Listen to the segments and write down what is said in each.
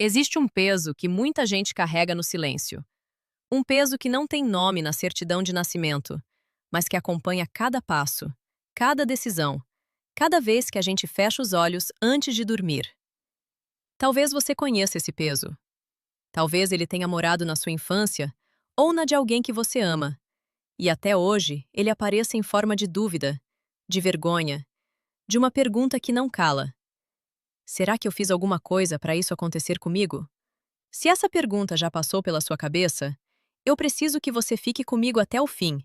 Existe um peso que muita gente carrega no silêncio. Um peso que não tem nome na certidão de nascimento, mas que acompanha cada passo, cada decisão, cada vez que a gente fecha os olhos antes de dormir. Talvez você conheça esse peso. Talvez ele tenha morado na sua infância ou na de alguém que você ama. E até hoje ele apareça em forma de dúvida, de vergonha, de uma pergunta que não cala. Será que eu fiz alguma coisa para isso acontecer comigo? Se essa pergunta já passou pela sua cabeça, eu preciso que você fique comigo até o fim,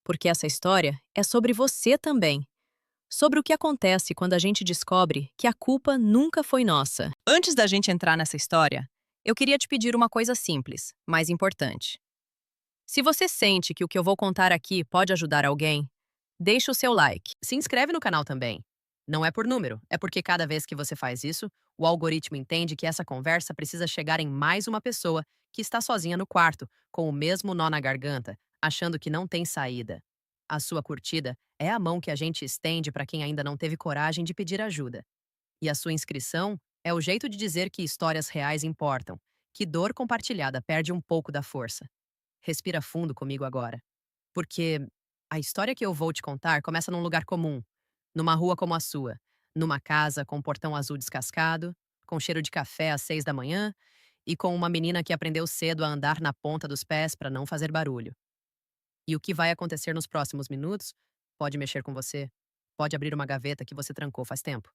porque essa história é sobre você também, sobre o que acontece quando a gente descobre que a culpa nunca foi nossa. Antes da gente entrar nessa história, eu queria te pedir uma coisa simples, mas importante. Se você sente que o que eu vou contar aqui pode ajudar alguém, deixa o seu like. Se inscreve no canal também. Não é por número, é porque cada vez que você faz isso, o algoritmo entende que essa conversa precisa chegar em mais uma pessoa que está sozinha no quarto, com o mesmo nó na garganta, achando que não tem saída. A sua curtida é a mão que a gente estende para quem ainda não teve coragem de pedir ajuda. E a sua inscrição é o jeito de dizer que histórias reais importam, que dor compartilhada perde um pouco da força. Respira fundo comigo agora. Porque a história que eu vou te contar começa num lugar comum, numa rua como a sua, numa casa com um portão azul descascado, com cheiro de café às 6 da manhã e com uma menina que aprendeu cedo a andar na ponta dos pés para não fazer barulho. E o que vai acontecer nos próximos minutos pode mexer com você, pode abrir uma gaveta que você trancou faz tempo.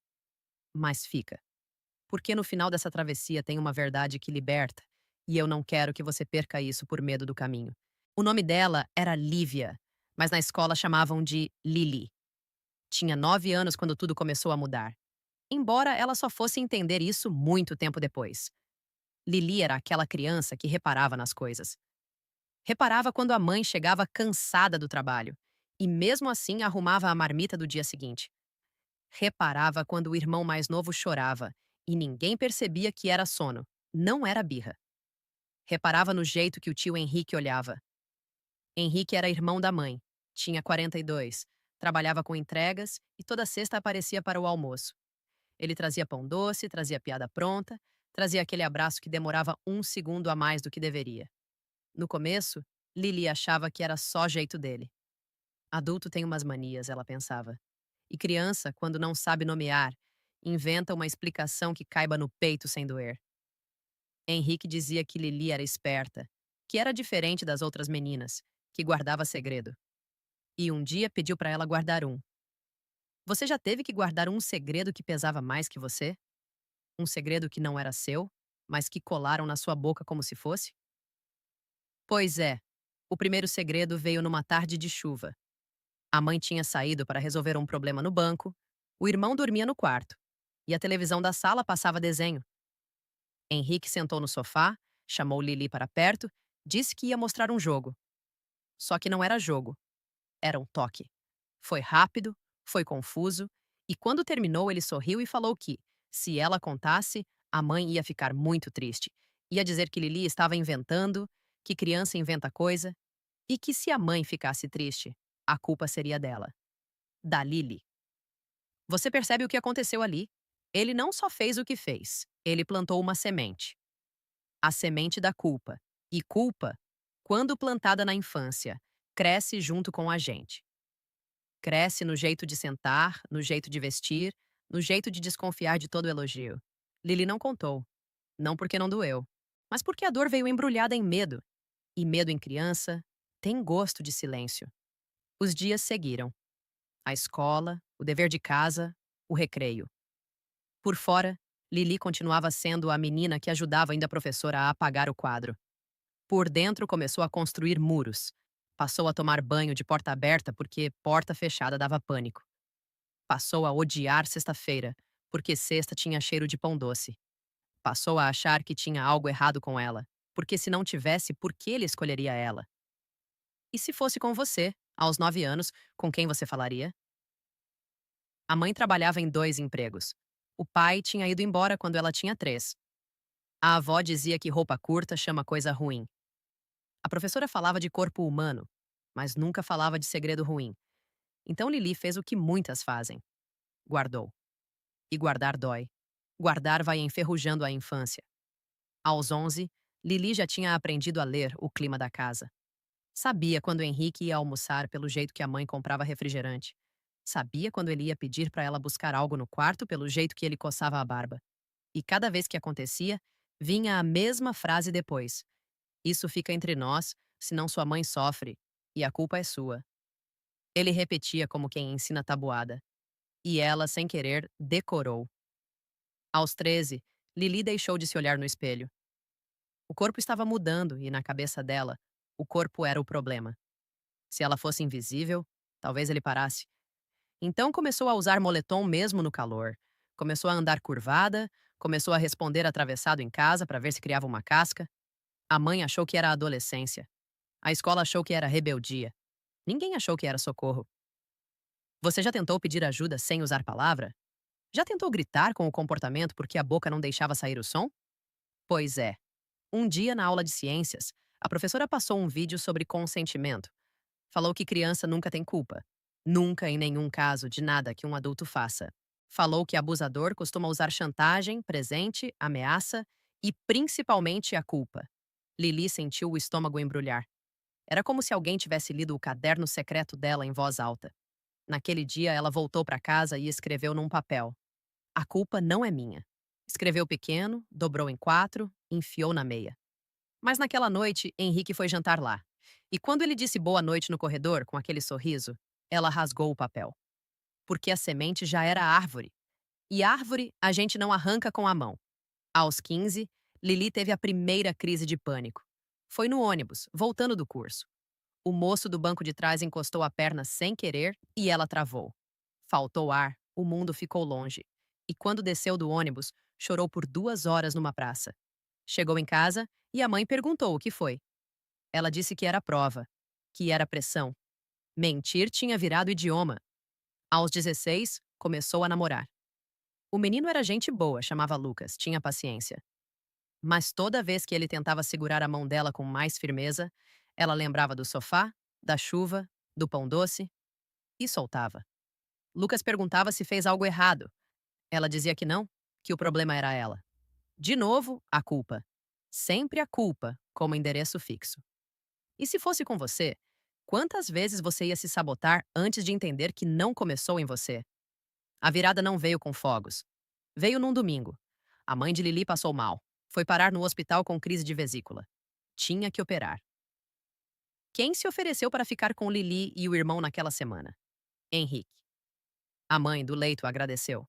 Mas fica. Porque no final dessa travessia tem uma verdade que liberta, e eu não quero que você perca isso por medo do caminho. O nome dela era Lívia, mas na escola chamavam de Lily. Tinha 9 anos quando tudo começou a mudar. Embora ela só fosse entender isso muito tempo depois. Lily era aquela criança que reparava nas coisas. Reparava quando a mãe chegava cansada do trabalho, e mesmo assim arrumava a marmita do dia seguinte. Reparava quando o irmão mais novo chorava, e ninguém percebia que era sono, não era birra. Reparava no jeito que o tio Henrique olhava. Henrique era irmão da mãe, tinha 42, trabalhava com entregas e toda sexta aparecia para o almoço. Ele trazia pão doce, trazia piada pronta, trazia aquele abraço que demorava 1 segundo a mais do que deveria. No começo, Lily achava que era só jeito dele. Adulto tem umas manias, ela pensava. E criança, quando não sabe nomear, inventa uma explicação que caiba no peito sem doer. Henrique dizia que Lili era esperta, que era diferente das outras meninas, que guardava segredo. E um dia pediu para ela guardar um. Você já teve que guardar um segredo que pesava mais que você? Um segredo que não era seu, mas que colaram na sua boca como se fosse? Pois é, o primeiro segredo veio numa tarde de chuva. A mãe tinha saído para resolver um problema no banco, o irmão dormia no quarto, e a televisão da sala passava desenho. Henrique sentou no sofá, chamou Lili para perto, disse que ia mostrar um jogo. Só que não era jogo, era um toque. Foi rápido, foi confuso, e quando terminou ele sorriu e falou que, se ela contasse, a mãe ia ficar muito triste. Ia dizer que Lili estava inventando, que criança inventa coisa, e que se a mãe ficasse triste, a culpa seria dela, da Lili. Você percebe o que aconteceu ali? Ele não só fez o que fez, ele plantou uma semente. A semente da culpa. E culpa, quando plantada na infância, cresce junto com a gente. Cresce no jeito de sentar, no jeito de vestir, no jeito de desconfiar de todo elogio. Lili não contou. Não porque não doeu, mas porque a dor veio embrulhada em medo. E medo em criança tem gosto de silêncio. Os dias seguiram. A escola, o dever de casa, o recreio. Por fora, Lili continuava sendo a menina que ajudava ainda a professora a apagar o quadro. Por dentro começou a construir muros. Passou a tomar banho de porta aberta porque porta fechada dava pânico. Passou a odiar sexta-feira, porque sexta tinha cheiro de pão doce. Passou a achar que tinha algo errado com ela, porque se não tivesse, por que ele escolheria ela? E se fosse com você, aos 9 anos, com quem você falaria? A mãe trabalhava em 2 empregos. O pai tinha ido embora quando ela tinha 3. A avó dizia que roupa curta chama coisa ruim. A professora falava de corpo humano, mas nunca falava de segredo ruim. Então Lili fez o que muitas fazem. Guardou. E guardar dói. Guardar vai enferrujando a infância. Aos 11, Lili já tinha aprendido a ler o clima da casa. Sabia quando Henrique ia almoçar pelo jeito que a mãe comprava refrigerante. Sabia quando ele ia pedir para ela buscar algo no quarto pelo jeito que ele coçava a barba. E cada vez que acontecia, vinha a mesma frase depois: "Isso fica entre nós, senão sua mãe sofre, e a culpa é sua." Ele repetia como quem ensina tabuada. E ela, sem querer, decorou. Aos 13, Lili deixou de se olhar no espelho. O corpo estava mudando e, na cabeça dela, o corpo era o problema. Se ela fosse invisível, talvez ele parasse. Então começou a usar moletom mesmo no calor. Começou a andar curvada, começou a responder atravessado em casa para ver se criava uma casca. A mãe achou que era adolescência. A escola achou que era rebeldia. Ninguém achou que era socorro. Você já tentou pedir ajuda sem usar palavra? Já tentou gritar com o comportamento porque a boca não deixava sair o som? Pois é. Um dia, na aula de ciências, a professora passou um vídeo sobre consentimento. Falou que criança nunca tem culpa. Nunca, em nenhum caso, de nada que um adulto faça. Falou que abusador costuma usar chantagem, presente, ameaça e, principalmente, a culpa. Lili sentiu o estômago embrulhar. Era como se alguém tivesse lido o caderno secreto dela em voz alta. Naquele dia, ela voltou para casa e escreveu num papel: "A culpa não é minha." Escreveu pequeno, dobrou em 4, enfiou na meia. Mas naquela noite, Henrique foi jantar lá. E quando ele disse boa noite no corredor, com aquele sorriso, ela rasgou o papel. Porque a semente já era árvore. E árvore a gente não arranca com a mão. Aos 15, Lili teve a primeira crise de pânico. Foi no ônibus, voltando do curso. O moço do banco de trás encostou a perna sem querer e ela travou. Faltou ar, o mundo ficou longe. E quando desceu do ônibus, chorou por 2 horas numa praça. Chegou em casa e a mãe perguntou o que foi. Ela disse que era prova, que era pressão. Mentir tinha virado idioma. Aos 16, começou a namorar. O menino era gente boa, chamava Lucas, tinha paciência. Mas toda vez que ele tentava segurar a mão dela com mais firmeza, ela lembrava do sofá, da chuva, do pão doce e soltava. Lucas perguntava se fez algo errado. Ela dizia que não, que o problema era ela. De novo, a culpa. Sempre a culpa, como endereço fixo. E se fosse com você, quantas vezes você ia se sabotar antes de entender que não começou em você? A virada não veio com fogos. Veio num domingo. A mãe de Lili passou mal. Foi parar no hospital com crise de vesícula. Tinha que operar. Quem se ofereceu para ficar com Lili e o irmão naquela semana? Henrique. A mãe do leito agradeceu.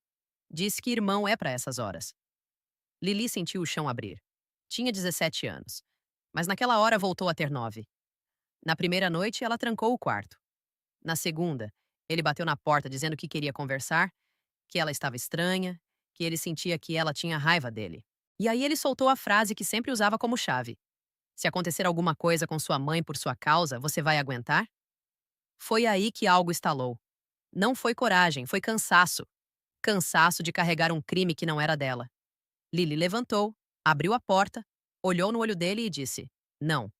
Disse que irmão é para essas horas. Lili sentiu o chão abrir. Tinha 17 anos. Mas naquela hora voltou a ter 9. Na primeira noite, ela trancou o quarto. Na segunda, ele bateu na porta dizendo que queria conversar, que ela estava estranha, que ele sentia que ela tinha raiva dele. E aí ele soltou a frase que sempre usava como chave: "Se acontecer alguma coisa com sua mãe por sua causa, você vai aguentar?" Foi aí que algo estalou. Não foi coragem, foi cansaço. Cansaço de carregar um crime que não era dela. Lily levantou, abriu a porta, olhou no olho dele e disse: "Não."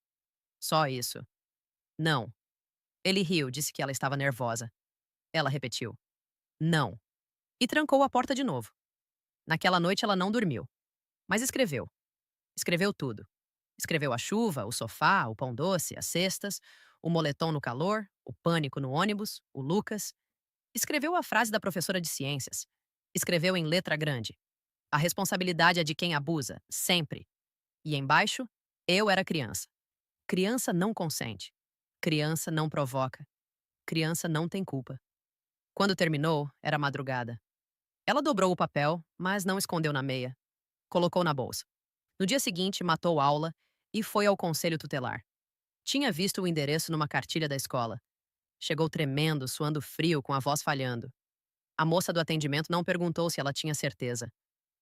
Só isso. "Não." Ele riu, disse que ela estava nervosa. Ela repetiu: "Não." E trancou a porta de novo. Naquela noite ela não dormiu. Mas escreveu. Escreveu tudo. Escreveu a chuva, o sofá, o pão doce, as cestas, o moletom no calor, o pânico no ônibus, o Lucas. Escreveu a frase da professora de ciências. Escreveu em letra grande: "A responsabilidade é de quem abusa, sempre." E embaixo, eu era criança. Criança não consente. Criança não provoca. Criança não tem culpa. Quando terminou, era madrugada. Ela dobrou o papel, mas não escondeu na meia. Colocou na bolsa. No dia seguinte, matou aula e foi ao conselho tutelar. Tinha visto o endereço numa cartilha da escola. Chegou tremendo, suando frio, com a voz falhando. A moça do atendimento não perguntou se ela tinha certeza.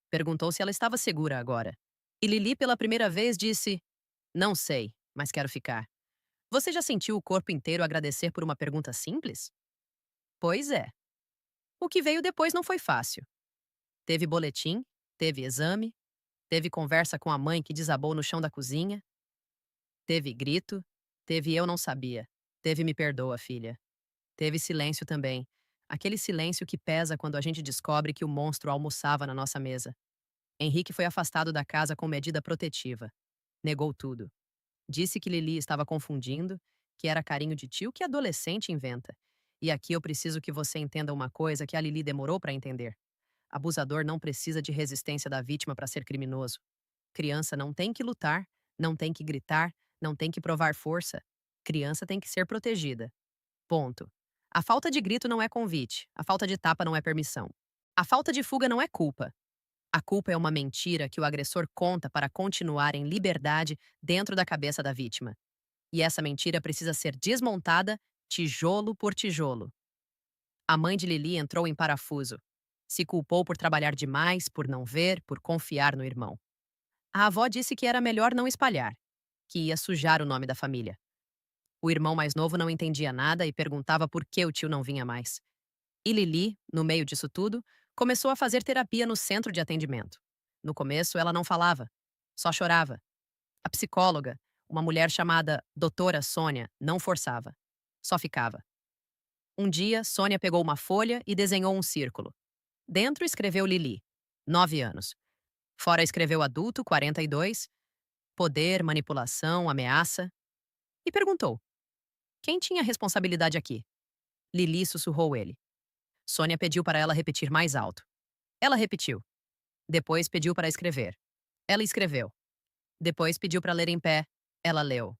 Perguntou se ela estava segura agora. E Lili, pela primeira vez, disse: "Não sei, mas quero ficar." Você já sentiu o corpo inteiro agradecer por uma pergunta simples? Pois é. O que veio depois não foi fácil. Teve boletim, teve exame, teve conversa com a mãe que desabou no chão da cozinha, teve grito, teve eu não sabia, teve me perdoa, filha. Teve silêncio também. Aquele silêncio que pesa quando a gente descobre que o monstro almoçava na nossa mesa. Henrique foi afastado da casa com medida protetiva. Negou tudo. Disse que Lili estava confundindo, que era carinho de tio que adolescente inventa. E aqui eu preciso que você entenda uma coisa que a Lili demorou para entender. Abusador não precisa de resistência da vítima para ser criminoso. Criança não tem que lutar, não tem que gritar, não tem que provar força. Criança tem que ser protegida. Ponto. A falta de grito não é convite, a falta de tapa não é permissão. A falta de fuga não é culpa. A culpa é uma mentira que o agressor conta para continuar em liberdade dentro da cabeça da vítima. E essa mentira precisa ser desmontada, tijolo por tijolo. A mãe de Lili entrou em parafuso. Se culpou por trabalhar demais, por não ver, por confiar no irmão. A avó disse que era melhor não espalhar, que ia sujar o nome da família. O irmão mais novo não entendia nada e perguntava por que o tio não vinha mais. E Lili, no meio disso tudo, começou a fazer terapia no centro de atendimento. No começo, ela não falava, só chorava. A psicóloga, uma mulher chamada Doutora Sônia, não forçava, só ficava. Um dia, Sônia pegou uma folha e desenhou um círculo. Dentro escreveu Lili, 9 anos. Fora escreveu adulto, 42, poder, manipulação, ameaça. E perguntou: quem tinha responsabilidade aqui? Lili sussurrou ele. Sônia pediu para ela repetir mais alto. Ela repetiu. Depois pediu para escrever. Ela escreveu. Depois pediu para ler em pé. Ela leu.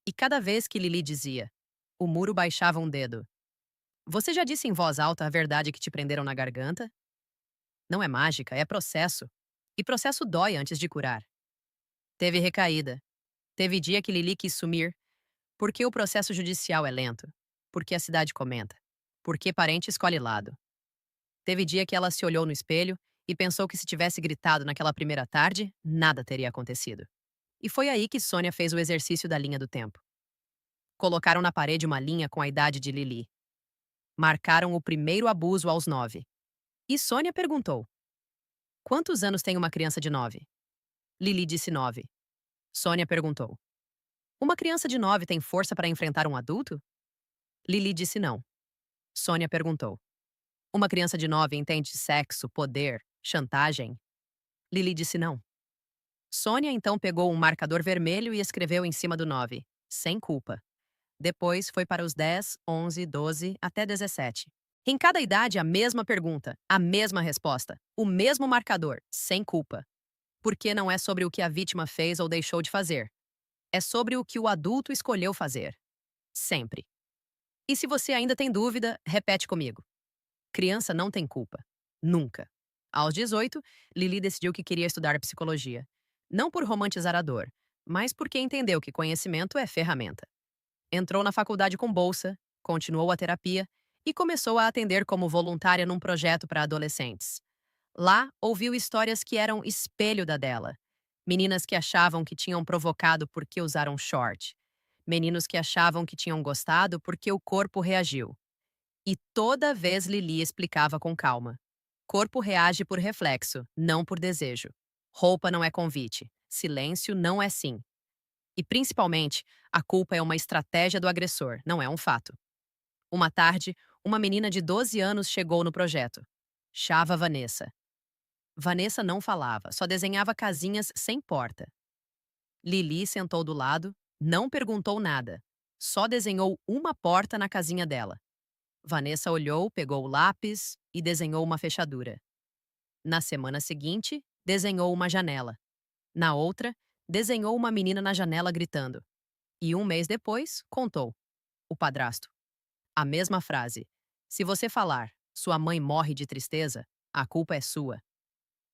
E cada vez que Lili dizia, o muro baixava um dedo. Você já disse em voz alta a verdade que te prenderam na garganta? Não é mágica, é processo. E processo dói antes de curar. Teve recaída. Teve dia que Lili quis sumir. Porque o processo judicial é lento. Porque a cidade comenta. Porque parente escolhe lado. Teve dia que ela se olhou no espelho e pensou que se tivesse gritado naquela primeira tarde, nada teria acontecido. E foi aí que Sônia fez o exercício da linha do tempo. Colocaram na parede uma linha com a idade de Lili. Marcaram o primeiro abuso aos 9. E Sônia perguntou: quantos anos tem uma criança de 9? Lili disse 9. Sônia perguntou: uma criança de 9 tem força para enfrentar um adulto? Lili disse não. Sônia perguntou: uma criança de 9 entende sexo, poder, chantagem? Lili disse não. Sônia então pegou um marcador vermelho e escreveu em cima do 9, sem culpa. Depois foi para os 10, 11, 12 até 17. Em cada idade, a mesma pergunta, a mesma resposta, o mesmo marcador, sem culpa. Porque não é sobre o que a vítima fez ou deixou de fazer. É sobre o que o adulto escolheu fazer. Sempre. E se você ainda tem dúvida, repete comigo. Criança não tem culpa. Nunca. Aos 18, Lili decidiu que queria estudar psicologia. Não por romantizar a dor, mas porque entendeu que conhecimento é ferramenta. Entrou na faculdade com bolsa, continuou a terapia e começou a atender como voluntária num projeto para adolescentes. Lá, ouviu histórias que eram espelho da dela. Meninas que achavam que tinham provocado porque usaram short. Meninos que achavam que tinham gostado porque o corpo reagiu. E toda vez Lili explicava com calma. Corpo reage por reflexo, não por desejo. Roupa não é convite. Silêncio não é sim. E, principalmente, a culpa é uma estratégia do agressor, não é um fato. Uma tarde, uma menina de 12 anos chegou no projeto. Chava Vanessa. Vanessa não falava, só desenhava casinhas sem porta. Lili sentou do lado, não perguntou nada. Só desenhou uma porta na casinha dela. Vanessa olhou, pegou o lápis e desenhou uma fechadura. Na semana seguinte, desenhou uma janela. Na outra, desenhou uma menina na janela gritando. E um mês depois, contou. O padrasto. A mesma frase. Se você falar, sua mãe morre de tristeza, a culpa é sua.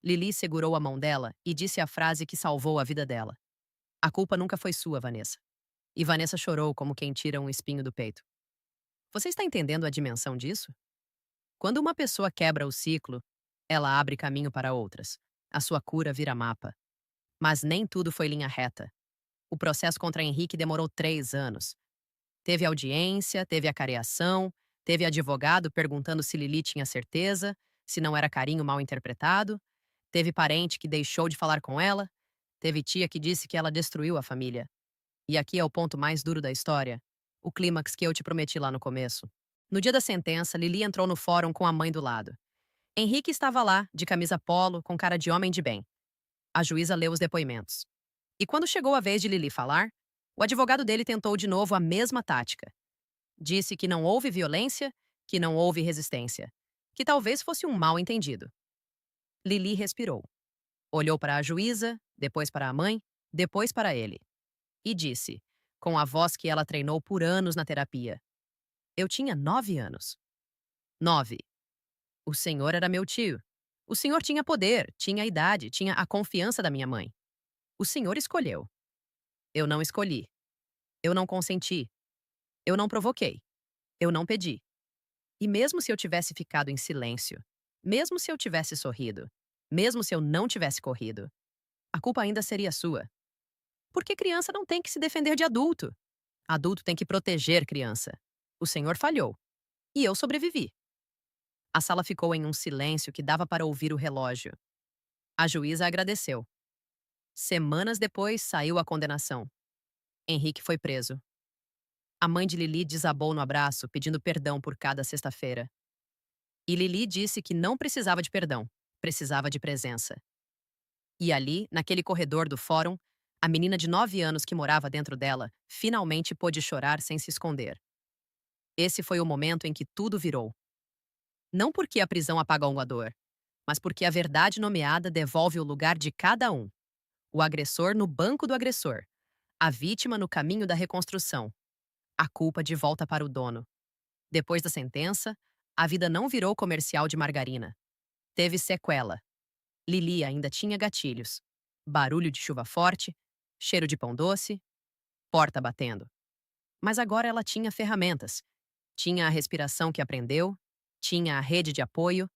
Lili segurou a mão dela e disse a frase que salvou a vida dela. A culpa nunca foi sua, Vanessa. E Vanessa chorou como quem tira um espinho do peito. Você está entendendo a dimensão disso? Quando uma pessoa quebra o ciclo, ela abre caminho para outras. A sua cura vira mapa. Mas nem tudo foi linha reta. O processo contra Henrique demorou 3 anos. Teve audiência, teve acareação, teve advogado perguntando se Lili tinha certeza, se não era carinho mal interpretado, teve parente que deixou de falar com ela, teve tia que disse que ela destruiu a família. E aqui é o ponto mais duro da história, o clímax que eu te prometi lá no começo. No dia da sentença, Lili entrou no fórum com a mãe do lado. Henrique estava lá, de camisa polo, com cara de homem de bem. A juíza leu os depoimentos. E quando chegou a vez de Lili falar, o advogado dele tentou de novo a mesma tática. Disse que não houve violência, que não houve resistência, que talvez fosse um mal-entendido. Lili respirou. Olhou para a juíza, depois para a mãe, depois para ele. E disse, com a voz que ela treinou por anos na terapia: Eu tinha 9 anos. 9. O senhor era meu tio. O senhor tinha poder, tinha idade, tinha a confiança da minha mãe. O senhor escolheu. Eu não escolhi. Eu não consenti. Eu não provoquei. Eu não pedi. E mesmo se eu tivesse ficado em silêncio, mesmo se eu tivesse sorrido, mesmo se eu não tivesse corrido, a culpa ainda seria sua. Porque criança não tem que se defender de adulto. Adulto tem que proteger criança. O senhor falhou. E eu sobrevivi. A sala ficou em um silêncio que dava para ouvir o relógio. A juíza agradeceu. Semanas depois, saiu a condenação. Henrique foi preso. A mãe de Lili desabou no abraço, pedindo perdão por cada sexta-feira. E Lili disse que não precisava de perdão, precisava de presença. E ali, naquele corredor do fórum, a menina de 9 anos que morava dentro dela finalmente pôde chorar sem se esconder. Esse foi o momento em que tudo virou. Não porque a prisão apagou a dor, mas porque a verdade nomeada devolve o lugar de cada um. O agressor no banco do agressor, a vítima no caminho da reconstrução, a culpa de volta para o dono. Depois da sentença, a vida não virou comercial de margarina. Teve sequela. Lili ainda tinha gatilhos. Barulho de chuva forte, cheiro de pão doce, porta batendo. Mas agora ela tinha ferramentas. Tinha a respiração que aprendeu, tinha a rede de apoio,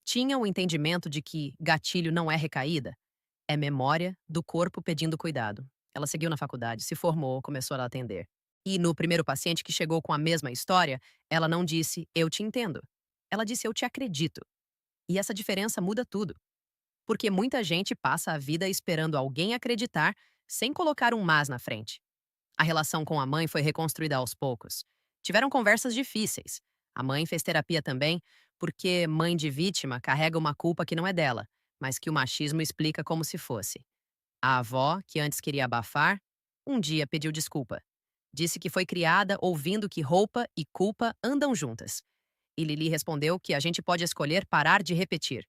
tinha o entendimento de que gatilho não é recaída, é memória do corpo pedindo cuidado. Ela seguiu na faculdade, se formou, começou a atender. E no primeiro paciente que chegou com a mesma história, ela não disse eu te entendo. Ela disse eu te acredito. E essa diferença muda tudo. Porque muita gente passa a vida esperando alguém acreditar sem colocar um mas na frente. A relação com a mãe foi reconstruída aos poucos. Tiveram conversas difíceis. A mãe fez terapia também, porque mãe de vítima carrega uma culpa que não é dela, mas que o machismo explica como se fosse. A avó, que antes queria abafar, um dia pediu desculpa. Disse que foi criada ouvindo que roupa e culpa andam juntas. E Lili respondeu que a gente pode escolher parar de repetir.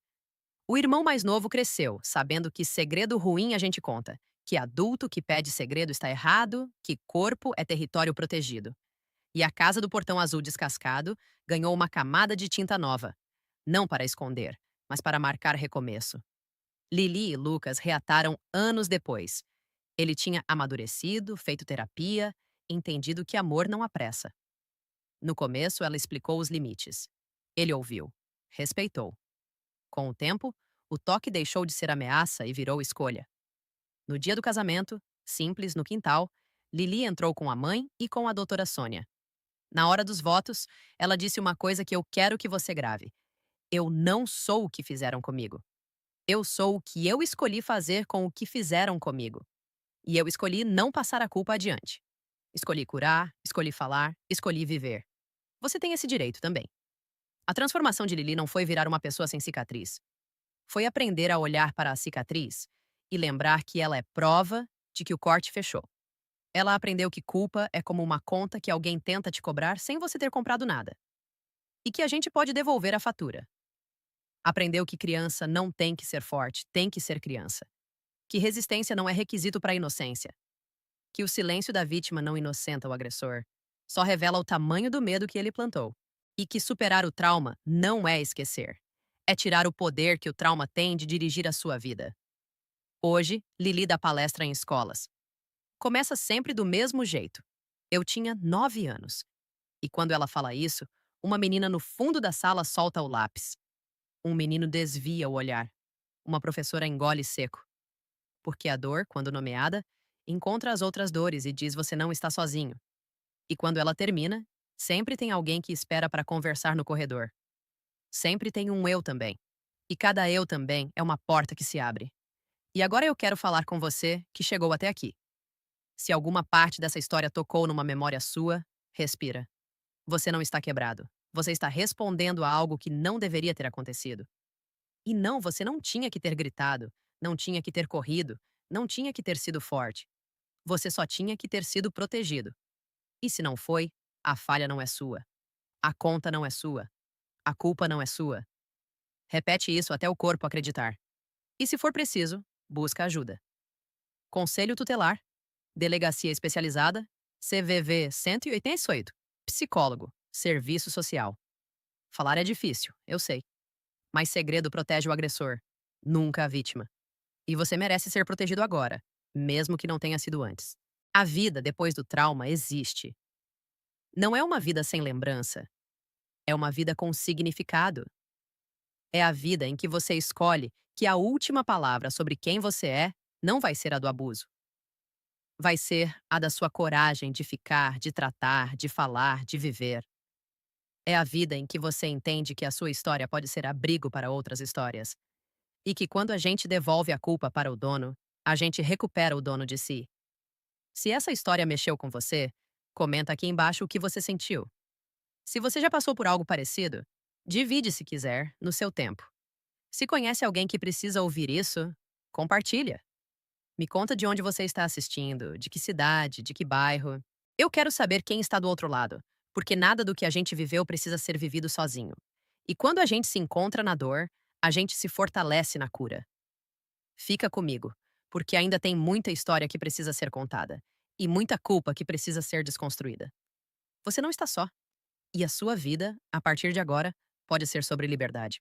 O irmão mais novo cresceu, sabendo que segredo ruim a gente conta, que adulto que pede segredo está errado, que corpo é território protegido. E a casa do portão azul descascado ganhou uma camada de tinta nova, não para esconder, mas para marcar recomeço. Lili e Lucas reataram anos depois. Ele tinha amadurecido, feito terapia, entendido que amor não apressa. No começo, ela explicou os limites. Ele ouviu, respeitou. Com o tempo, o toque deixou de ser ameaça e virou escolha. No dia do casamento, simples, no quintal, Lili entrou com a mãe e com a doutora Sônia. Na hora dos votos, ela disse uma coisa que eu quero que você grave. Eu não sou o que fizeram comigo. Eu sou o que eu escolhi fazer com o que fizeram comigo. E eu escolhi não passar a culpa adiante. Escolhi curar, escolhi falar, escolhi viver. Você tem esse direito também. A transformação de Lili não foi virar uma pessoa sem cicatriz. Foi aprender a olhar para a cicatriz e lembrar que ela é prova de que o corte fechou. Ela aprendeu que culpa é como uma conta que alguém tenta te cobrar sem você ter comprado nada. E que a gente pode devolver a fatura. Aprendeu que criança não tem que ser forte, tem que ser criança. Que resistência não é requisito para a inocência. Que o silêncio da vítima não inocenta o agressor, só revela o tamanho do medo que ele plantou. E que superar o trauma não é esquecer. É tirar o poder que o trauma tem de dirigir a sua vida. Hoje, Lili dá palestra em escolas. Começa sempre do mesmo jeito. Eu tinha 9 anos. E quando ela fala isso, uma menina no fundo da sala solta o lápis. Um menino desvia o olhar. Uma professora engole seco. Porque a dor, quando nomeada, encontra as outras dores e diz você não está sozinho. E quando ela termina, sempre tem alguém que espera para conversar no corredor. Sempre tem um eu também. E cada eu também é uma porta que se abre. E agora eu quero falar com você que chegou até aqui. Se alguma parte dessa história tocou numa memória sua, respira. Você não está quebrado. Você está respondendo a algo que não deveria ter acontecido. E não, você não tinha que ter gritado, não tinha que ter corrido, não tinha que ter sido forte. Você só tinha que ter sido protegido. E se não foi, a falha não é sua. A conta não é sua. A culpa não é sua. Repete isso até o corpo acreditar. E se for preciso, busca ajuda. Conselho tutelar, delegacia especializada, CVV 188, psicólogo, serviço social. Falar é difícil, eu sei. Mas segredo protege o agressor, nunca a vítima. E você merece ser protegido agora, mesmo que não tenha sido antes. A vida depois do trauma existe. Não é uma vida sem lembrança, é uma vida com significado. É a vida em que você escolhe que a última palavra sobre quem você é não vai ser a do abuso. Vai ser a da sua coragem de ficar, de tratar, de falar, de viver. É a vida em que você entende que a sua história pode ser abrigo para outras histórias. E que quando a gente devolve a culpa para o dono, a gente recupera o dono de si. Se essa história mexeu com você, comenta aqui embaixo o que você sentiu. Se você já passou por algo parecido, divide se quiser, no seu tempo. Se conhece alguém que precisa ouvir isso, compartilha. Me conta de onde você está assistindo, de que cidade, de que bairro. Eu quero saber quem está do outro lado, porque nada do que a gente viveu precisa ser vivido sozinho. E quando a gente se encontra na dor, a gente se fortalece na cura. Fica comigo, porque ainda tem muita história que precisa ser contada e muita culpa que precisa ser desconstruída. Você não está só, e a sua vida, a partir de agora, pode ser sobre liberdade.